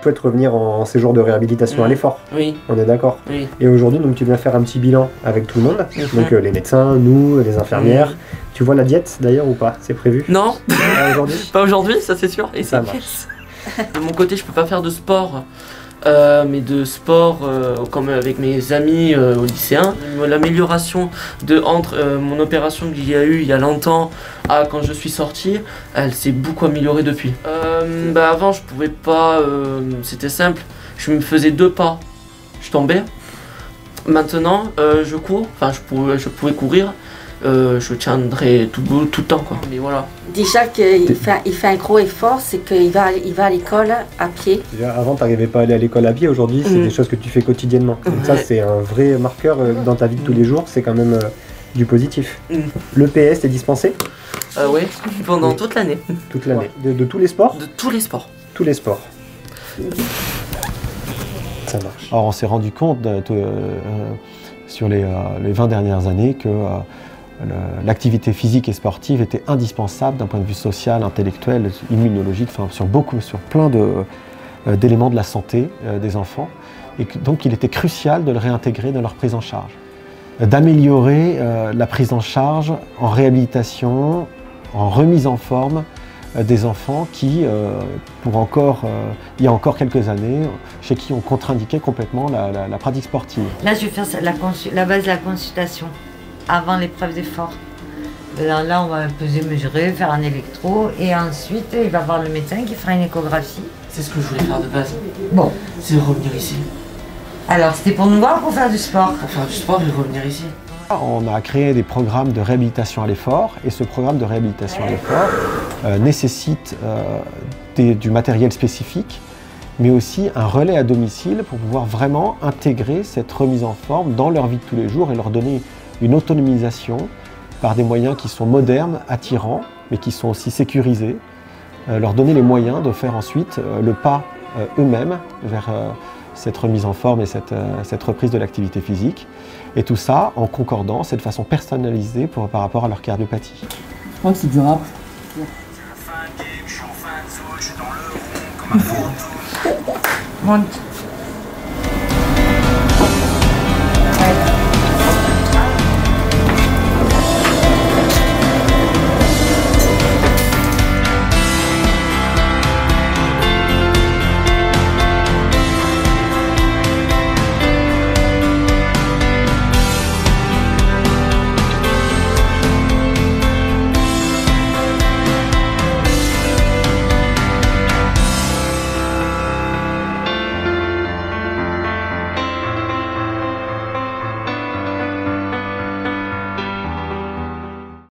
souhaites revenir en séjour de réhabilitation à l'effort. Oui. On est d'accord. Oui. Et aujourd'hui, donc tu viens faire un petit bilan avec tout le monde, donc les médecins, nous, les infirmières. Tu vois la diète d'ailleurs ou pas? C'est prévu? Non. Pas aujourd'hui? Pas aujourd'hui, ça c'est sûr. Et ça marche. De mon côté, je peux pas faire de sport. Mais de sport comme avec mes amis lycéens. L'amélioration entre mon opération qu'il y a eu il y a longtemps à quand je suis sorti, elle s'est beaucoup améliorée depuis. Avant je pouvais pas, c'était simple, je me faisais 2 pas, je tombais. Maintenant je cours, enfin je pouvais courir. Je tiendrai tout le temps quoi. Mais voilà. Déjà qu'il fait un gros effort, c'est qu'il va à l'école à pied. Déjà, avant, tu n'arrivais pas à aller à l'école à pied. Aujourd'hui, c'est des choses que tu fais quotidiennement. Donc ça, c'est un vrai marqueur dans ta vie de tous les jours. C'est quand même du positif. Le PS est dispensé? Oui, pendant toute l'année. Toute l'année. De tous les sports? De tous les sports. Tous les sports. Ça marche. Alors, on s'est rendu compte sur les 20 dernières années que l'activité physique et sportive était indispensable d'un point de vue social, intellectuel, immunologique, enfin sur plein d'éléments de la santé des enfants. Et donc il était crucial de le réintégrer dans leur prise en charge. D'améliorer la prise en charge en réhabilitation, en remise en forme des enfants qui, il y a encore quelques années, chez qui on contre-indiquait complètement la pratique sportive. Là je vais faire la base de la consultation. Avant l'épreuve d'effort. Là, on va peser, mesurer, faire un électro et ensuite, il va voir le médecin qui fera une échographie. C'est ce que je voulais faire de base. Bon. C'est revenir ici. Alors, c'était pour nous voir ou pour faire du sport? Pour faire du sport et revenir ici. On a créé des programmes de réhabilitation à l'effort et ce programme de réhabilitation à l'effort nécessite du matériel spécifique mais aussi un relais à domicile pour pouvoir vraiment intégrer cette remise en forme dans leur vie de tous les jours et leur donner une autonomisation par des moyens qui sont modernes, attirants, mais qui sont aussi sécurisés, leur donner les moyens de faire ensuite le pas eux-mêmes vers cette remise en forme et cette reprise de l'activité physique. Et tout ça en concordance et de façon personnalisée par rapport à leur cardiopathie. Je crois que c'est du rap. Monte.